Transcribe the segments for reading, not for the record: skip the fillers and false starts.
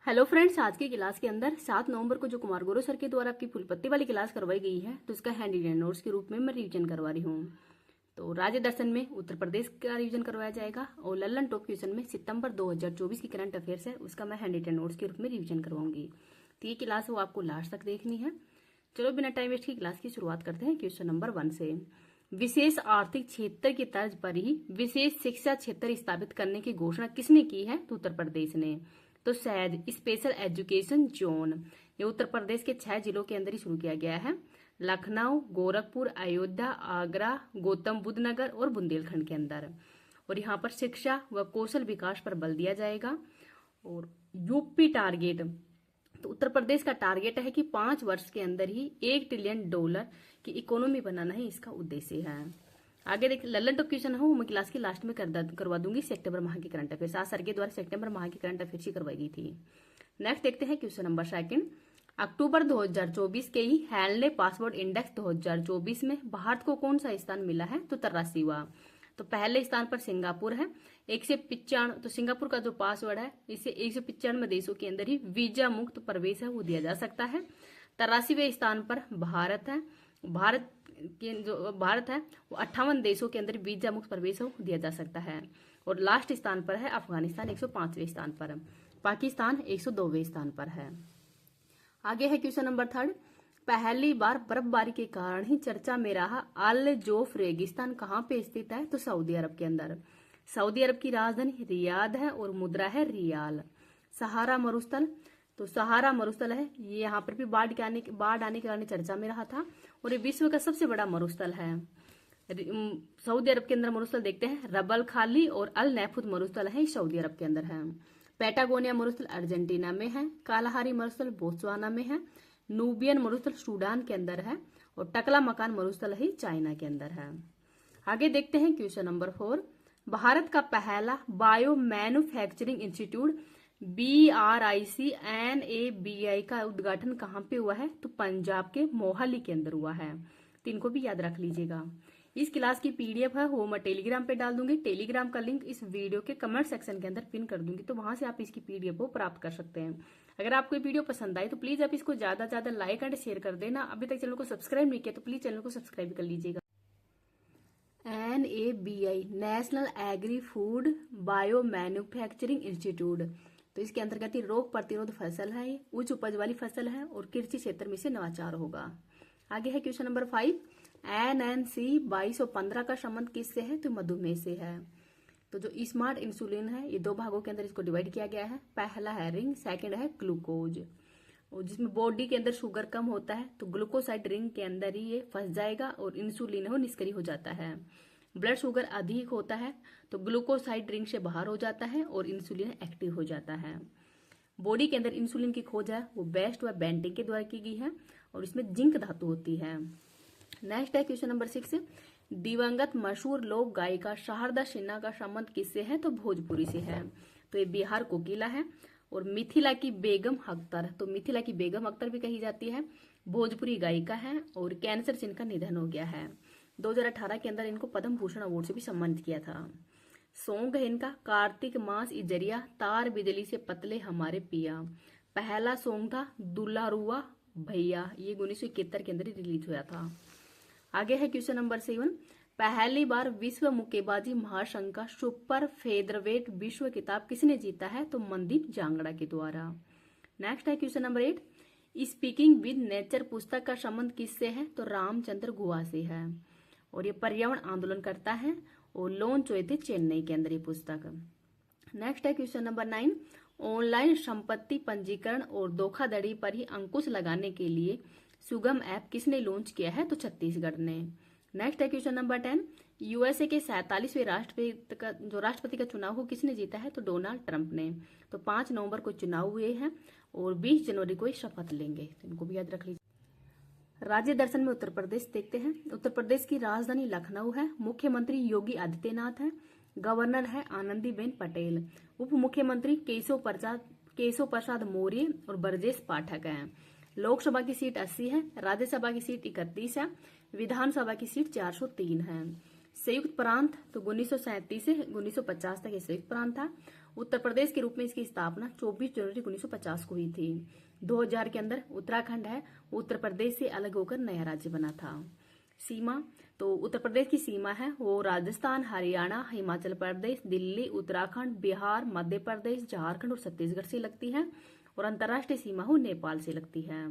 Hello friends, आज की class के अंदर 7 नवंबर को जो कुमार गुरु सर के द्वारा आपकी फुलपत्ती वाली क्लास करवाई गई है, तो उसका हैंड रिटन नोट्स के रूप में मैं रिवीजन करवा रही हूँ। तो राज्य दर्शन में उत्तर प्रदेश का रिवीजन करवाया जाएगा और लल्लन टॉप क्वेश्चन में सितंबर 2024 की करंट अफेयर्स है, उसका मैं हैंड रिटन नोट्स के रूप में रिवीजन करवाऊंगी। तो ये क्लास वो आपको लास्ट तक देखनी है। चलो बिना टाइम वेस्ट की क्लास की शुरुआत करते हैं क्वेश्चन नंबर 1 से। विशेष आर्थिक क्षेत्र की तर्ज पर ही विशेष शिक्षा क्षेत्र स्थापित करने की घोषणा किसने की है? तो उत्तर प्रदेश ने। तो शायद स्पेशल एजुकेशन जोन ये उत्तर प्रदेश के 6 जिलों के अंदर ही शुरू किया गया है। लखनऊ, गोरखपुर, अयोध्या, आगरा, गौतम बुद्ध नगर और बुंदेलखंड के अंदर। और यहाँ पर शिक्षा व कौशल विकास पर बल दिया जाएगा। और यूपी टारगेट, तो उत्तर प्रदेश का टारगेट है कि 5 वर्ष के अंदर ही $1 ट्रिलियन की इकोनॉमी बनाना ही इसका उद्देश्य है। आगे देख, लल्लन टॉप क्वेश्चन हो मैं क्लास के लास्ट में करवा दूंगी सितंबर माह की करंट अफेयर्स। आज सर के द्वारा सितंबर माह की करंट अफेयर्स ही करवाई गई थी। नेक्स्ट देखते हैं क्वेश्चन नंबर 2। अक्टूबर 2024 के ही हैंडले पासवर्ड इंडेक्स 2024 में भारत को कौन सा स्थान मिला है? तो 83वां। तो पहले स्थान पर सिंगापुर है 195। तो सिंगापुर का जो पासवर्ड है, इसे 195 देशों के अंदर ही वीजा मुक्त प्रवेश है वो दिया जा सकता है। 83वें स्थान पर भारत है। भारत है वो 58 देशों के अंदर वीजा मुक्त प्रवेश हो दिया जा सकता है। और लास्ट स्थान पर है अफगानिस्तान 105वें स्थान पर। पाकिस्तान 102वें स्थान पर है। आगे है क्वेश्चन नंबर 3। पहली बार बर्फबारी के कारण ही चर्चा में रहा अल जोफ रेगिस्तान कहाँ पे स्थित है? तो सऊदी अरब के अंदर। सऊदी अरब की राजधानी रियाद है और मुद्रा है रियाल। सहारा मरुस्थल, तो सहारा मरुस्थल है ये यहाँ पर भी बाढ़ आने के कारण चर्चा में रहा था और ये विश्व का सबसे बड़ा मरुस्थल है। सऊदी अरब के अंदर मरुस्थल देखते हैं, रबल खाली और अल नैफुत मरुस्थल है सऊदी अरब के अंदर है। पैटागोनिया मरुस्थल अर्जेंटीना में है। कालाहारी मरुस्थल बोत्सवाना में है। नूबियन मरुस्थल सूडान के अंदर है और टकला मकान मरुस्थल ही चाइना के अंदर है। आगे देखते हैं क्वेश्चन नंबर 4। भारत का पहला बायो मैन्युफैक्चरिंग इंस्टीट्यूट BRICNABI का उद्घाटन कहाँ पे हुआ है? तो पंजाब के मोहाली के अंदर हुआ है। तो इनको भी याद रख लीजिएगा। इस क्लास की PDF है वो मैं टेलीग्राम पे डाल दूंगी। टेलीग्राम का लिंक इस वीडियो के कमेंट सेक्शन के अंदर पिन कर दूंगी, तो वहां से आप इसकी PDF को प्राप्त कर सकते हैं। अगर आपको ये वीडियो पसंद आए तो प्लीज आप इसको ज्यादा से ज्यादा लाइक एंड शेयर कर देना। अभी तक चैनल को सब्सक्राइब नहीं किया तो प्लीज चैनल को सब्सक्राइब कर लीजिएगा। NABI national agri food bio manufacturing institute, तो इसके अंतर्गत रोग प्रतिरोध फसल है, ये उच्च उपज वाली फसल है और कृषि क्षेत्र में से नवाचार होगा। आगे है क्वेश्चन नंबर 5। NNC 2215 का संबंध किससे है? तो मधुमेह से है। तो जो स्मार्ट इंसुलिन है ये 2 भागों के अंदर इसको डिवाइड किया गया है। पहला है रिंग, सेकंड है ग्लूकोज। और जिसमें बॉडी के अंदर शुगर कम होता है तो ग्लूकोसाइड रिंग के अंदर ही ये फंस जाएगा और इंसुलिन वो निष्क्रिय हो जाता है। ब्लड शुगर अधिक होता है तो ग्लूकोसाइड रिंग से बाहर हो जाता है और इंसुलिन एक्टिव हो जाता है। बॉडी के अंदर इंसुलिन की खोज है वो बेस्ट व बेंटिंग के द्वारा की गई है और इसमें जिंक धातु होती है। नेक्स्ट है क्वेश्चन नंबर 6। दिवंगत मशहूर लोक गायिका शारदा सिन्हा का संबंध किससे है? तो भोजपुरी से है। तो ये बिहार कोकिला है। और मिथिला की बेगम अख्तर, तो मिथिला की बेगम अख्तर भी कही जाती है, भोजपुरी गायिका है और कैंसर से इनका निधन हो गया है। 2018 के अंदर इनको पद्म भूषण अवार्ड से भी सम्मानित किया था। सॉन्ग है इनका कार्तिक मास इजरिया तार बिजली से पतले हमारे पिया। पहला सॉन्ग था दुल्हारुआ भैया, ये 1971 के अंदर ही रिलीज हुआ था। आगे है क्वेश्चन नंबर 7। पहली बार विश्व मुक्केबाजी महासंघ का सुपर फेदरवेट विश्व खिताब किसने जीता है? तो मनदीप जांगड़ा के द्वारा। नेक्स्ट है question number 8। Speaking with nature पुस्तक का संबंध किससे है? तो रामचंद्र गुहा से है और ये पर्यावरण आंदोलन करता है और लॉन्च हुए थे चेन्नई के अंदर ये पुस्तक। नेक्स्ट है क्वेश्चन नंबर 9। ऑनलाइन संपत्ति पंजीकरण और धोखाधड़ी पर ही अंकुश लगाने के लिए सुगम ऐप किसने लॉन्च किया है? तो छत्तीसगढ़ ने। नेक्स्ट है क्वेश्चन नंबर 10। USA के 47वें राष्ट्रपति का चुनाव को किसने जीता है? तो डोनाल्ड ट्रंप ने। तो 5 नवंबर को चुनाव हुए हैं और 20 जनवरी को शपथ लेंगे, तो इनको भी याद रख लीजिए। राज्य दर्शन में उत्तर प्रदेश देखते हैं। उत्तर प्रदेश की राजधानी लखनऊ है। मुख्यमंत्री योगी आदित्यनाथ है। गवर्नर है आनंदीबेन पटेल। उप मुख्यमंत्री केशव प्रसाद मौर्य और ब्रजेश पाठक हैं। लोकसभा की सीट 80 है। राज्यसभा की सीट 31 है। विधानसभा की सीट 403 है। संयुक्त प्रांत तो 1937 से 1950 तक ये संयुक्त प्रांत था उत्तर प्रदेश के रूप में इसकी स्थापना 24 जनवरी 1950 को हुई थी। 2000 के अंदर उत्तराखंड है उत्तर प्रदेश से अलग होकर नया राज्य बना था। सीमा, तो उत्तर प्रदेश की सीमा है वो राजस्थान, हरियाणा, हिमाचल प्रदेश, दिल्ली, उत्तराखंड, बिहार, मध्य प्रदेश, झारखंड और छत्तीसगढ़ से लगती है। और अंतर्राष्ट्रीय सीमा हो नेपाल से लगती है।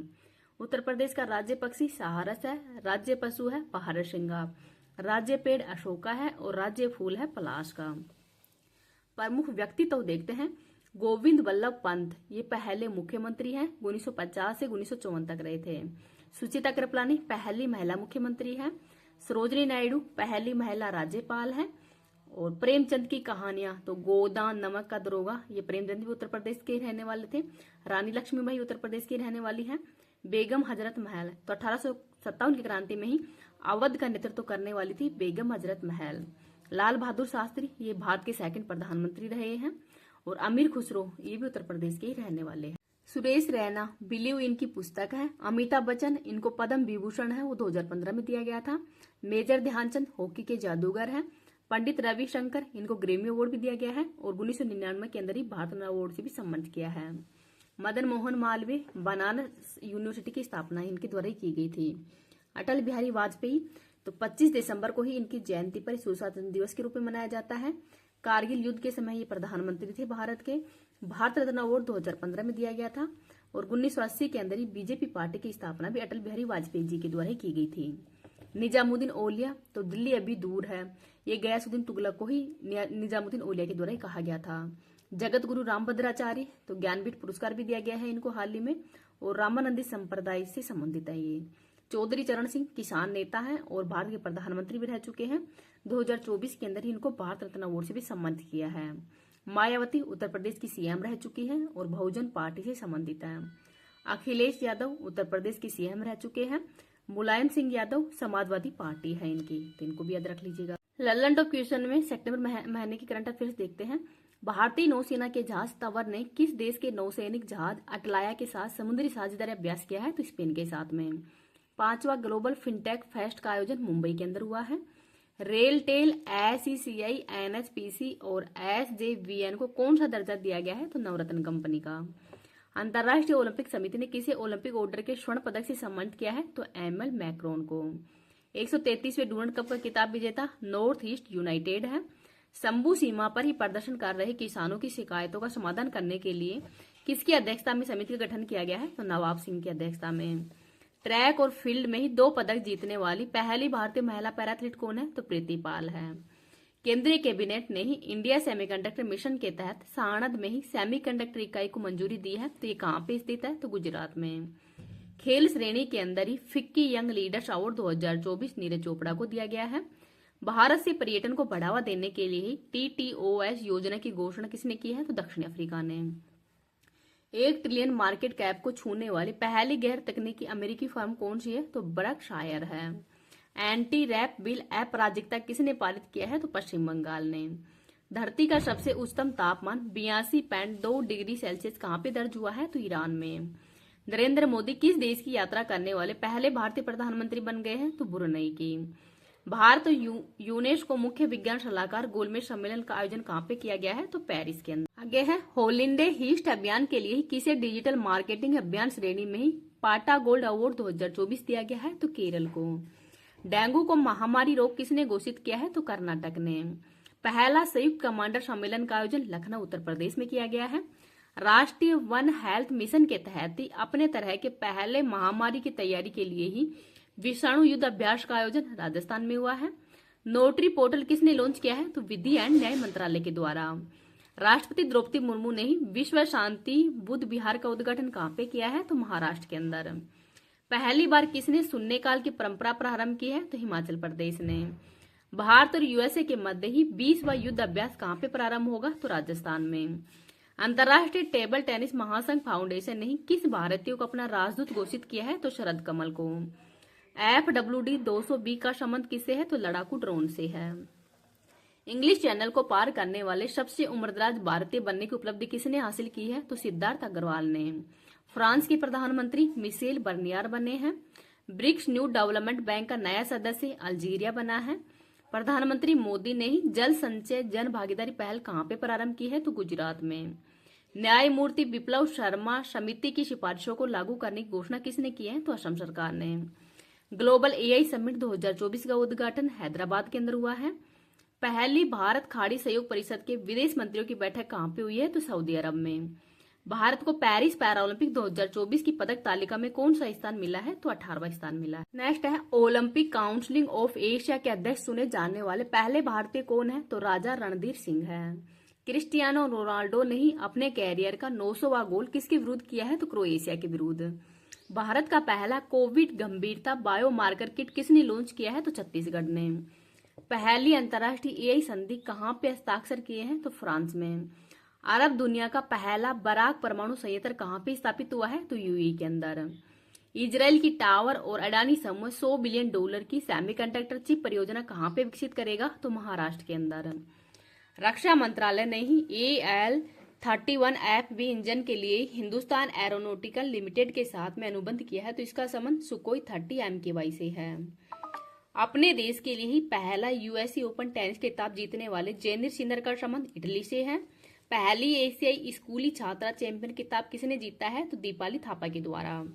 उत्तर प्रदेश का राज्य पक्षी सारस है, राज्य पशु है पारसिंगा, राज्य पेड़ अशोका है और राज्य फूल है पलाश का। प्रमुख व्यक्तित्व देखते हैं। गोविंद वल्लभ पंत ये पहले मुख्यमंत्री हैं, 1950 से 1954 तक रहे थे। सुचिता कृपलानी पहली महिला मुख्यमंत्री है। सरोजिनी नायडू पहली महिला राज्यपाल है। और प्रेमचंद की कहानियां, तो गोदान, नमक का दरोगा, ये प्रेमचंद भी उत्तर प्रदेश के रहने वाले थे। रानी लक्ष्मीबाई उत्तर प्रदेश की रहने वाली है। बेगम हजरत महल, तो 1857 की क्रांति में ही अवध का नेतृत्व करने वाली थी बेगम हजरत महल। लाल बहादुर शास्त्री ये भारत के सेकंड प्रधानमंत्री रहे हैं। और अमीर खुसरो ये भी उत्तर प्रदेश के ही रहने वाले हैं। सुरेश रैना बिलीव इनकी पुस्तक है। अमिताभ बच्चन इनको पद्म विभूषण है वो 2015 में दिया गया था। मेजर ध्यानचंद हॉकी के जादूगर हैं। पंडित रविशंकर इनको ग्रेमी अवार्ड भी दिया गया है और 1999 के अंदर ही भारत रत्न अवार्ड से भी सम्मानित किया है। मदन मोहन मालवीय बनारस यूनिवर्सिटी की स्थापना इनके द्वारा ही की गई थी। अटल बिहारी वाजपेयी, तो 25 दिसंबर को ही इनकी जयंती पर स्वतंत्रता दिवस के रूप में मनाया जाता है। कारगिल युद्ध के समय ये प्रधानमंत्री थे भारत के। भारत रत्न अवार्ड 2015 में दिया गया था। और 1980 के अंदर ही बीजेपी पार्टी की स्थापना भी अटल बिहारी वाजपेयी जी के द्वारा ही की गई थी। निजामुद्दीन औलिया, तो दिल्ली अभी दूर है, ये गयासुद्दीन तुगलक को ही निजामुद्दीन औलिया के द्वारा ही कहा गया था। जगत गुरु रामभद्राचार्य, तो ज्ञानपीठ पुरस्कार भी दिया गया है इनको हाल ही में। और रामानंदी संप्रदाय से संबंधित है ये। चौधरी चरण सिंह किसान नेता हैं और भारत के प्रधानमंत्री भी रह चुके हैं। 2024 के अंदर ही इनको भारत रत्न अवार्ड से भी सम्मानित किया है। मायावती उत्तर प्रदेश की सीएम रह चुकी हैं और बहुजन पार्टी से संबंधित है। अखिलेश यादव उत्तर प्रदेश की सीएम रह चुके हैं। मुलायम सिंह यादव समाजवादी पार्टी है इनकी, तो इनको भी याद रख लीजिएगा। लल्लन टॉप क्वेश्चन में सितंबर महीने की करंट अफेयर्स देखते हैं। भारतीय नौसेना के जहाज तंवर ने किस देश के नौसैनिक जहाज अटलाया के साथ समुद्री साझेदारी अभ्यास किया है? तो स्पेन के साथ में। 5वां ग्लोबल फिनटेक फेस्ट का आयोजन मुंबई के अंदर हुआ है। रेलटेल, एसईसीआई, एनएचपीसी और एसजेवीएन को कौन सा दर्जा दिया गया है? तो नवरत्न कंपनी का। अंतर्राष्ट्रीय ओलंपिक समिति ने किसे ओलंपिक ऑर्डर के स्वर्ण पदक से सम्मानित किया है? तो एमएल मैक्रोन को। 133वें डूरंड कप का खिताब विजेता नॉर्थ ईस्ट यूनाइटेड है। शंभू सीमा पर ही प्रदर्शन कर रहे किसानों की शिकायतों का समाधान करने के लिए किसकी अध्यक्षता में समिति का गठन किया गया है? तो नवाब सिंह की अध्यक्षता में। ट्रैक और फील्ड में ही 2 पदक जीतने वाली पहली भारतीय महिला पैराथलीट कौन है? तो प्रीति पाल है। केंद्रीय कैबिनेट ने ही इंडिया सेमीकंडक्टर मिशन के तहत साणंद में ही सेमीकंडक्टर इकाई को मंजूरी दी है। तो ये कहाँ पे स्थित है? तो गुजरात में। खेल श्रेणी के अंदर ही FICCI young leaders award 2024 Neeraj Chopra को दिया गया है। भारत से पर्यटन को बढ़ावा देने के लिए TTOS योजना की घोषणा किसने की है? तो दक्षिण अफ्रीका ने। 1 ट्रिलियन मार्केट कैप को छूने वाली पहली गैर तकनीकी अमेरिकी फर्म कौन सी है? तो बर्कशायर है। एंटी रैप बिल अराजकता किसने पारित किया है? तो पश्चिम बंगाल ने। धरती का सबसे उच्चतम तापमान 82.2 डिग्री सेल्सियस कहाँ पे दर्ज हुआ है? तो ईरान में। नरेंद्र मोदी किस देश की यात्रा करने वाले पहले भारतीय प्रधानमंत्री बन गए हैं? तो ब्रुनई की। भारत यूनेस्को मुख्य विज्ञान सलाहकार गोलमेज सम्मेलन का आयोजन कहाँ पे किया गया है? तो पेरिस के अंदर। आगे है होलिंडे हीस्ट अभियान के लिए किसे डिजिटल मार्केटिंग अभियान श्रेणी में ही पाटा गोल्ड अवार्ड 2024 दिया गया है? तो केरल को। डेंगू को महामारी रोग किसने घोषित किया है? तो कर्नाटक ने। पहला संयुक्त कमांडर सम्मेलन का आयोजन लखनऊ उत्तर प्रदेश में किया गया है। राष्ट्रीय वन हेल्थ मिशन के तहत ही अपने तरह के पहले महामारी की तैयारी के लिए ही विषाणु युद्ध अभ्यास का आयोजन राजस्थान में हुआ है। नोटरी पोर्टल किसने लॉन्च किया है? तो विधि एंड न्याय मंत्रालय के द्वारा। राष्ट्रपति द्रौपदी मुर्मू ने ही विश्व शांति बुद्ध विहार का उद्घाटन कहाँ पे किया है? तो महाराष्ट्र के अंदर। पहली बार किसने शून्यकाल की परंपरा प्रारंभ की है? तो हिमाचल प्रदेश ने। भारत और यूएसए के मध्य ही 20वां युद्ध अभ्यास कहाँ पे प्रारंभ होगा? तो राजस्थान में। अंतर्राष्ट्रीय टेबल टेनिस महासंघ फाउंडेशन ने ही किस भारतीय को अपना राजदूत घोषित किया है? तो शरद कमल को। FWD 200B का संबंध किससे है? तो लड़ाकू ड्रोन से है। इंग्लिश चैनल को पार करने वाले सबसे उम्रदराज भारतीय बनने की उपलब्धि किसने हासिल की है? तो सिद्धार्थ अग्रवाल ने। फ्रांस के प्रधानमंत्री मिशेल बर्नियर बने हैं। ब्रिक्स न्यू डेवलपमेंट बैंक का नया सदस्य अल्जीरिया बना है। प्रधानमंत्री मोदी ने ही जल संचय जन भागीदारी पहल कहाँ पे प्रारंभ की है? तो गुजरात में। न्यायमूर्ति विप्लव शर्मा समिति की सिफारिशों को लागू करने की घोषणा किसने की है? तो असम सरकार ने। ग्लोबल एआई समिट 2024 का उद्घाटन हैदराबाद के अंदर हुआ है। पहली भारत खाड़ी सहयोग परिषद के विदेश मंत्रियों की बैठक कहाँ पे हुई है? तो सऊदी अरब में। भारत को पेरिस पैरालंपिक 2024 की पदक तालिका में कौन सा स्थान मिला है? तो 18वां स्थान मिला है। नेक्स्ट है ओलंपिक काउंसिल ऑफ एशिया के अध्यक्ष चुने जाने वाले पहले भारतीय कौन है? तो राजा रणधीर सिंह है। क्रिस्टियानो रोनाल्डो ने ही अपने कैरियर का 900वां गोल किसके विरुद्ध किया है? तो क्रोएशिया के विरुद्ध। भारत का पहला कोविड गंभीरता बायोमार्कर किट किसने लॉन्च किया है? तो छत्तीसगढ़ ने। पहली अंतर्राष्ट्रीय एआई संधि कहाँ पे हस्ताक्षर किए हैं? तो फ्रांस में। अरब दुनिया का पहला बराक परमाणु संयंत्र कहाँ पे स्थापित हुआ है? तो यूएई के अंदर। इजराइल की टावर और अडानी समूह $100 बिलियन की सेमीकंडक्टर चिप परियोजना कहाँ पे विकसित करेगा? तो महाराष्ट्र के अंदर। रक्षा मंत्रालय ने ही AL-31FB इंजन के लिए हिंदुस्तान एरोनॉटिकल लिमिटेड के साथ में अनुबंध किया है। तो इसका संबंध सुकोई 30 MKY से है। अपने देश के लिए ही पहला यूएस ओपन टेनिस खिताब जीतने वाले जेनिर सिनर का संबंध इटली से है। पहली एशियाई स्कूली छात्रा चैंपियन खिताब किसने जीता है? तो दीपाली थापा के द्वारा।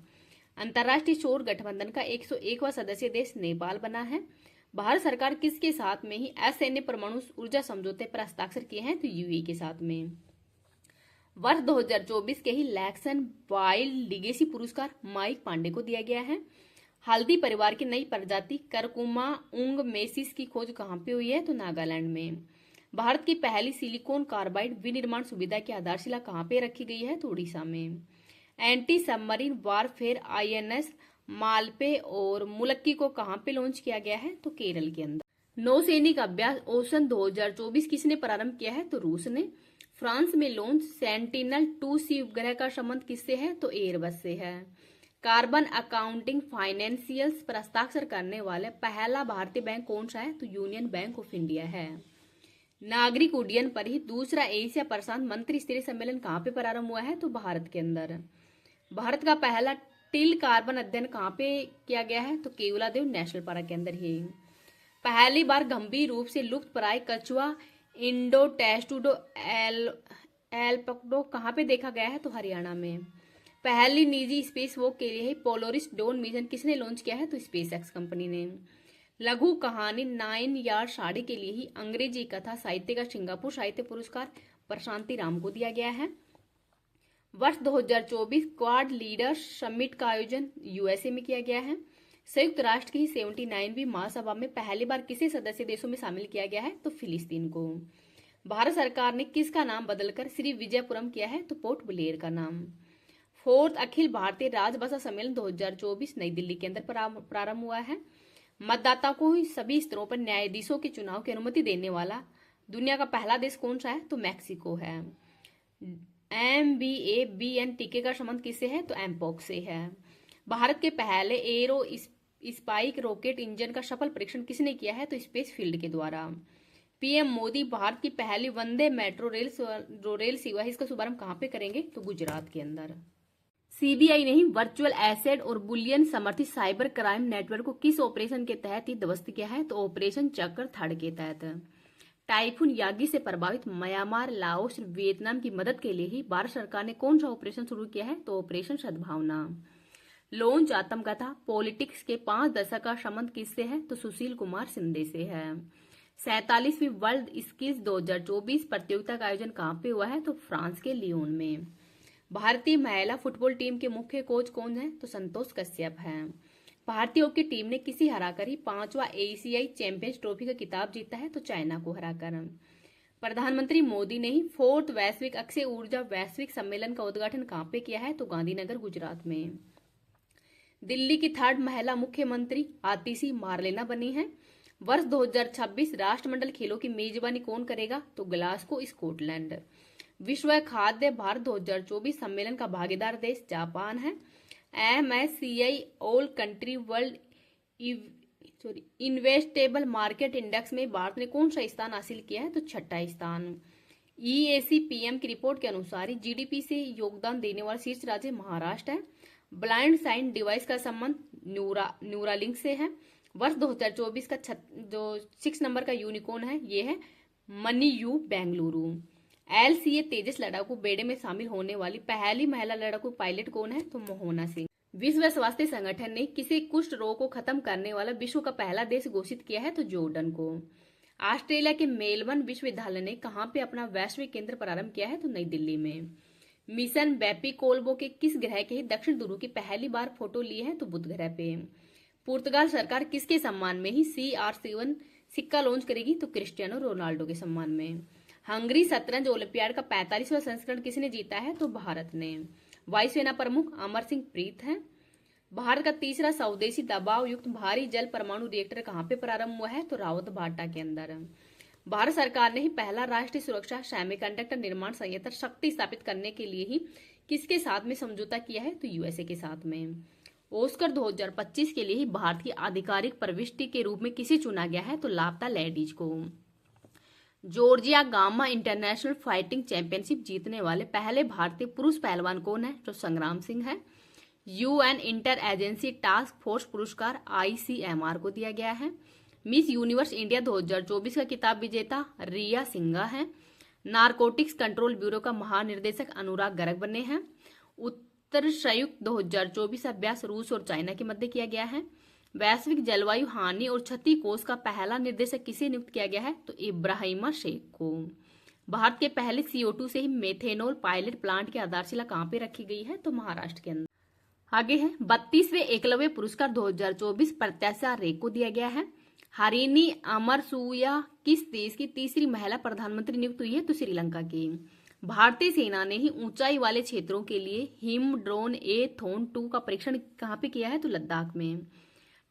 अंतर्राष्ट्रीय सौर गठबंधन का 101वां सदस्य देश नेपाल बना है। भारत सरकार किसके साथ में ही असैन्य परमाणु ऊर्जा समझौते पर हस्ताक्षर किए हैं? तो यूएई के साथ में। वर्ष 2024 के ही लैक्सन वाइल्ड लिगेसी पुरस्कार माइक पांडे को दिया गया है। हल्दी परिवार की नई प्रजाति करकुमा उंग मेसिस की खोज कहाँ पे हुई है? तो नागालैंड में। भारत की पहली सिलिकॉन कार्बाइड विनिर्माण सुविधा की आधारशिला कहाँ पे रखी गई है? तो उड़ीसा में। Anti submarine warfare INS Malpe और मुलक्की को कहाँ पे लॉन्च किया गया है? तो केरल के अंदर। नौसैनिक अभ्यास ओशन 2024 किसने प्रारंभ किया है? तो रूस ने। फ्रांस में लॉन्च सेंटिनल-2C उपग्रह का संबंध किससे है? तो एयरबस से है। कार्बन अकाउंटिंग फाइनेंशियल्स पर हस्ताक्षर करने वाले पहला भारतीय बैंक कौन सा है? तो यूनियन बैंक ऑफ इंडिया है। नागरिक उड्डयन पर ही दूसरा एशिया प्रशांत मंत्री स्तरीय सम्मेलन कहाँ पे प्रारंभ हुआ है? तो भारत के अंदर। भारत का पहला टिल कार्बन अध्ययन कहाँ पे किया गया है? तो केवलादेव नेशनल पार्क के अंदर ही। पहली बार गंभीर रूप से लुप्त प्राय कछुआ इंडोटेस्टुडो एल्पकडो कहाँ पे देखा गया है? तो हरियाणा में। पहली निजी स्पेस वॉक के लिए पोलोरिस डोन मिशन किसने लॉन्च किया है? तो स्पेसएक्स कंपनी ने। लघु कहानी 9 यार्ड साड़ी के लिए ही अंग्रेजी कथा साहित्य का सिंगापुर साहित्य पुरस्कार प्रशांति राम को दिया गया है। वर्ष 2024 क्वाड लीडर्स समिट का आयोजन यूएसए में किया गया है। संयुक्त राष्ट्र की 79वीं महासभा में पहली बार किसे सदस्य देशों में शामिल किया गया है? तो फिलिस्तीन को। भारत सरकार ने किसका नाम बदलकर श्री विजयपुरम किया है? तो पोर्ट ब्लेयर का नाम। 4th अखिल भारतीय राजभाषा सम्मेलन 2024 नई दिल्ली के अंदर प्रारंभ हुआ है। मतदाता को सभी स्तरों पर न्यायाधीशों के चुनाव की अनुमति देने वाला दुनिया का पहला देश कौन सा है? तो मैक्सिको है। MBABN का संबंध किससे है? तो एमपॉक्स से है। भारत के पहले एरो स्पाइक रॉकेट इंजन का सफल परीक्षण किसने किया है? तो स्पेस फील्ड के द्वारा। पीएम मोदी भारत की पहली वंदे मेट्रो रेल सेवा है, इसका शुभारंभ कहाँ पे करेंगे? तो गुजरात के अंदर। सीबीआई ने ही वर्चुअल एसेट और बुलियन समर्थित साइबर क्राइम नेटवर्क को किस ऑपरेशन के तहत ही ध्वस्त किया है? तो ऑपरेशन चक्र थर्ड के तहत। टाइफून यागी से प्रभावित म्यांमार, लाओस, वियतनाम की मदद के लिए ही भारत सरकार ने कौन सा ऑपरेशन शुरू किया है? तो ऑपरेशन सद्भावना। लॉन्च आत्मकथा पॉलिटिक्स के 5 दशक का संबंध किससे है? तो सुशील कुमार सिंधे से है। 47वीं वर्ल्ड स्किल्स 2024 प्रतियोगिता का आयोजन कहाँ पे हुआ है? तो फ्रांस के लियोन में। भारतीय महिला फुटबॉल टीम के मुख्य कोच कौन है? तो संतोष कश्यप है। भारतीय हॉकी टीम ने किसी हराकर ही 5वां एशियाई चैंपियंस ट्रॉफी का खिताब जीता है? तो चाइना को हराकर। प्रधानमंत्री मोदी ने ही 4th वैश्विक अक्षय ऊर्जा वैश्विक सम्मेलन का उद्घाटन कहाँ पे किया है? तो गांधीनगर गुजरात में। दिल्ली की 3rd महिला मुख्यमंत्री आतिशी मार्लेना बनी है। वर्ष 2026 राष्ट्रमंडल खेलों की मेजबानी कौन करेगा? तो ग्लासगो स्कॉटलैंड। विश्व खाद्य भारत 2024 सम्मेलन का भागीदार देश जापान है। MSCI all country world investable market index में भारत ने कौन सा स्थान हासिल किया है? तो 6ठा स्थान। EAC-PM की रिपोर्ट के अनुसार GDP से योगदान देने वाला शीर्ष राज्य महाराष्ट्र है। ब्लाइंड साइन डिवाइस का संबंध न्यूरालिंक से है। वर्ष 2024 का जो 6 नंबर का यूनिकॉर्न है ये है मनी यू बेंगलुरु। LCA तेजस लड़ाकू बेड़े में शामिल होने वाली पहली महिला लड़ाकू पायलट कौन है? तो मोहना सिंह। विश्व स्वास्थ्य संगठन ने किसी कुष्ठ रोग को खत्म करने वाला विश्व का पहला देश घोषित किया है? तो जॉर्डन को। ऑस्ट्रेलिया के मेलबर्न विश्वविद्यालय ने कहां पे अपना वैश्विक केंद्र प्रारंभ किया है? तो नई दिल्ली में। मिशन बेपी कोलबो के किस ग्रह के दक्षिण ध्रुव की पहली बार फोटो ली है? तो बुध ग्रह पे। पुर्तगाल सरकार किसके सम्मान में ही CR7 सिक्का लॉन्च करेगी? तो क्रिस्टियानो रोनाल्डो के सम्मान में। हंगरी शतरंज ओलंपियाड का 45वां संस्करण किसने जीता है? तो भारत ने। वायुसेना प्रमुख अमर सिंह प्रीत हैं। भारत का तीसरा स्वदेशी दबाव युक्त भारी जल परमाणु रिएक्टर कहां पे प्रारंभ हुआ है? तो रावत भाटा के अंदर। भारत सरकार ने ही पहला राष्ट्रीय सुरक्षा सेमीकंडक्टर निर्माण संयंत्र शक्ति स्थापित करने के लिए ही किसके साथ में समझौता किया है? तो USA के साथ में। ऑस्कर 2025 के लिए ही भारत की आधिकारिक प्रविष्टि के रूप में किसे चुना गया है? तो लापता लेडीज को। Georgia gamma international fighting championship जीतने वाले पहले भारतीय पुरुष पहलवान कौन है? तो संग्राम सिंह है। UN inter agency task force पुरस्कार ICMR को दिया गया है। मिस यूनिवर्स इंडिया 2024 का खिताब विजेता रिया सिंघा है। नारकोटिक्स कंट्रोल ब्यूरो का महानिर्देशक अनुराग गर्ग बने हैं। उत्तर संयुक्त 2024 अभ्यास रूस और चाइना के मध्य किया गया है। वैश्विक जलवायु हानि और क्षति कोष का पहला निर्देशक किसे नियुक्त किया गया है? तो इब्राहिमा शेख को। भारत के पहले CO2 से ही मेथेनॉल पायलट प्लांट की आधारशिला कहां पे रखी गई है? तो महाराष्ट्र के अंदर। आगे है 32वें एकलव्य पुरस्कार 2024 प्रत्याशा रे को दिया गया है। हरिनी अमरसूया किस देश की तीसरी महिला प्रधानमंत्री नियुक्त हुई है? तो श्रीलंका की। भारतीय सेना ने ही ऊंचाई वाले क्षेत्रों के लिए हिम ड्रोन A-थॉन 2 का परीक्षण कहां पे किया है? तो लद्दाख में।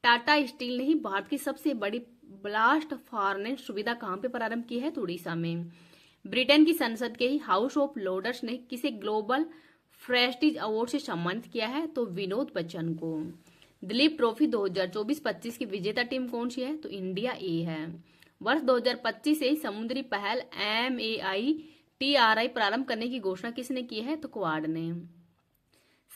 टाटा स्टील ने ही भारत की सबसे बड़ी ब्लास्ट फार्नेस सुविधा कहां पे प्रारंभ की है? तो उड़ीसा में। ब्रिटेन की संसद के ही हाउस ऑफ लॉर्ड्स ने किसे ग्लोबल प्रेस्टीज अवार्ड से सम्मानित किया है? तो विनोद बच्चन को। दिलीप ट्रॉफी 2024-25 की विजेता टीम कौन सी है? तो इंडिया A है। वर्ष 2025 से ही समुद्री पहल MAI-TRI प्रारंभ करने की घोषणा किसने की है? तो क्वाड ने।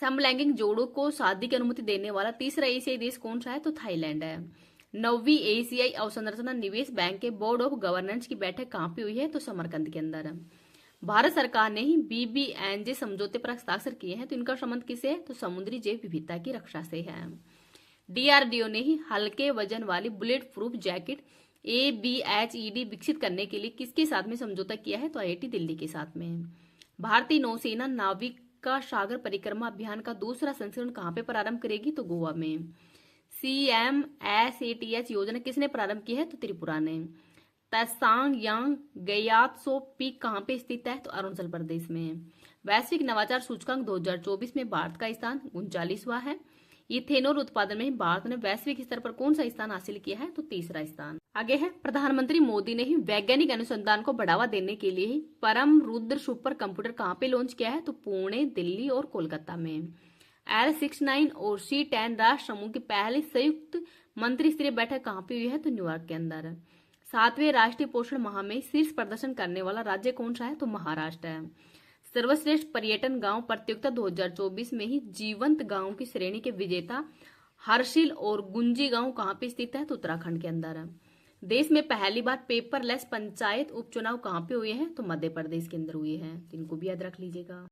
समलैंगिक जोड़ों को शादी की अनुमति देने वाला तीसरा एशियाई देश कौन सा है? तो थाईलैंड है। 9वीं एशियाई अवसंरचना निवेश बैंक के बोर्ड ऑफ गवर्नेंस की बैठक कहां पे हुई है? तो समरकंद के अंदर। भारत सरकार ने ही BBNJ समझौते पर हस्ताक्षर किए हैं, तो इनका संबंध किसे है? तो समुद्री जैव विविधता की रक्षा से है। DRDO ने ही हल्के वजन वाली बुलेट प्रूफ जैकेट ABHED विकसित करने के लिए किसके साथ में समझौता किया है? तो IIT दिल्ली के साथ में। भारतीय नौसेना नाविका सागर परिक्रमा अभियान का दूसरा संस्करण कहां पे प्रारंभ करेगी? तो गोवा में। CMSATH योजना किसने प्रारंभ की है? तो त्रिपुरा ने। तसांग यांग गयात्सो पीक कहां पे स्थित है? तो अरुणाचल प्रदेश में। वैश्विक नवाचार सूचकांक 2024 में भारत का स्थान 39वां है। इथेनॉल उत्पादन में भारत ने वैश्विक स्तर पर कौन सा स्थान हासिल किया है? तो तीसरा स्थान। आगे है प्रधानमंत्री मोदी ने ही वैज्ञानिक अनुसंधान को बढ़ावा देने के लिए ही परम रुद्र सुपर कंप्यूटर कहां पे लॉन्च किया है? तो पुणे, दिल्ली और कोलकाता में। L69 और C10 राष्ट्र समूह की पहली संयुक्त मंत्री स्तरीय बैठक कहां पे हुई है? तो न्यूयॉर्क के अंदर। 7वें राष्ट्रीय पोषण माह में शीर्ष प्रदर्शन करने वाला राज्य कौन सा है? तो महाराष्ट्र है। सर्वश्रेष्ठ पर्यटन गांव प्रतियोगिता 2024 में ही जीवंत गांव की श्रेणी के विजेता हर्षिल और गुंजी गांव कहां पे स्थित है? तो उत्तराखंड के अंदर। देश में पहली बार पेपरलेस पंचायत उपचुनाव कहां पे हुए हैं? तो मध्य प्रदेश के अंदर हुए हैं। इनको भी याद रख लीजिएगा।